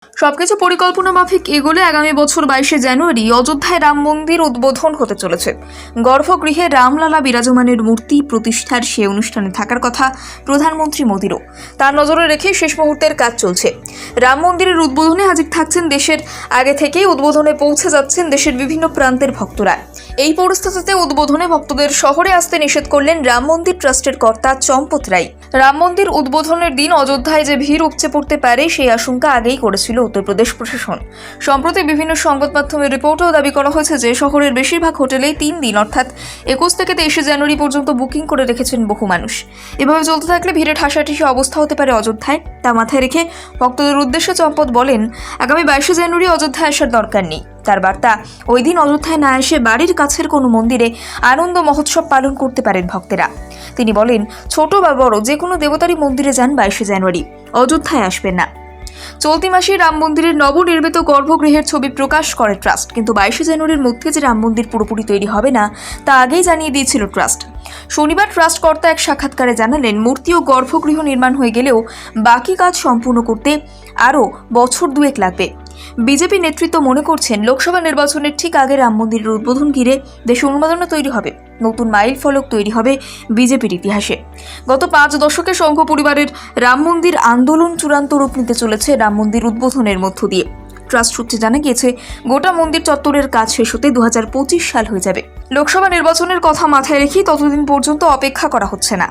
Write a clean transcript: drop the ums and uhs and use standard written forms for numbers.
সবকিছু পরিকল্পনা মাফিক এগোলে আগামী বছর 22শে জানুয়ারি অযোধ্যায় রাম মন্দির উদ্বোধন হতে চলেছে। গর্ভগৃহে রামলালা বিরাজমানের মূর্তি প্রতিষ্ঠার সে অনুষ্ঠানে থাকার কথা প্রধানমন্ত্রী মোদিরও। তার নজরে রেখে শেষ মুহূর্তের কাজ চলছে। রাম মন্দিরের উদ্বোধনে হাজির থাকছেন দেশের আগে থেকেই উদ্বোধনে পৌঁছে যাচ্ছেন দেশের বিভিন্ন প্রান্তের ভক্তরা। এই পরিস্থিতিতে উদ্বোধনে ভক্তদের শহরে আসতে নিষেধ করলেন রাম মন্দির ট্রাস্টের কর্তা চম্পত রায়। রাম মন্দির উদ্বোধনের দিন অযোধ্যায় যে ভিড় উপচে পড়তে পারে সেই আশঙ্কা আগেই করেছিল উত্তরপ্রদেশ প্রশাসন। সম্প্রতি বিভিন্ন সংবাদ মাধ্যমের রিপোর্টেও দাবি করা হয়েছে যে শহরের বেশিরভাগ হোটেলেই 3 দিন অর্থাৎ 21 থেকে 23শে জানুয়ারি পর্যন্ত বুকিং করে রেখেছেন বহু মানুষ। এভাবে চলতে থাকলে ভিড়ে ঠাসাঠাসি অবস্থা হতে পারে অযোধ্যায়। তা মাথায় রেখে ভক্তদের উদ্দেশ্যে চম্পত বলেন, আগামী 22শে জানুয়ারি অযোধ্যায় আসার দরকার নেই। তার বার্তা, ওই দিন অযোধ্যায় না এসে বাড়ির কাছের কোনো মন্দিরে আনন্দ মহোৎসব পালন করতে পারেন ভক্তেরা। তিনি বলেন, ছোট বা বড় যে কোনো দেবতারই মন্দিরে যান 22শে জানুয়ারি, অযোধ্যায় আসবেন না। চলতি মাসে রাম মন্দিরের নবনির্মিত গর্ভগৃহের ছবি প্রকাশ করে ট্রাস্ট, কিন্তু 22শে জানুয়ারির মধ্যে যে রাম মন্দির পুরোপুরি তৈরি হবে না তা আগেই জানিয়ে দিয়েছিল ট্রাস্ট। শনিবার ট্রাস্ট কর্তা এক সাক্ষাৎকারে জানালেন, মূর্তি ও গর্ভগৃহ নির্মাণ হয়ে গেলেও বাকি কাজ সম্পূর্ণ করতে আরও বছর 2 লাগবে। বিজেপি নেতৃত্ব মনে করছেন, লোকসভা নির্বাচনের ঠিক আগে রাম মন্দিরের উদ্বোধন ঘিরে দেশে উন্মাদনা তৈরি হবে, নতুন মাইল ফলক তৈরি হবে বিজেপির ইতিহাসে। গত 5 দশকে সংঘ পরিবারের রাম মন্দির আন্দোলন চূড়ান্ত রূপ নিতে চলেছে রাম মন্দির উদ্বোধনের মধ্য দিয়ে। ট্রাস্ট সূত্রে জানা গিয়েছে, গোটা মন্দির চত্বরের কাজ শেষ হতে 2025 সাল হয়ে যাবে। লোকসভা নির্বাচনের কথা মাথায় রেখেই ততদিন পর্যন্ত অপেক্ষা করা হচ্ছে না।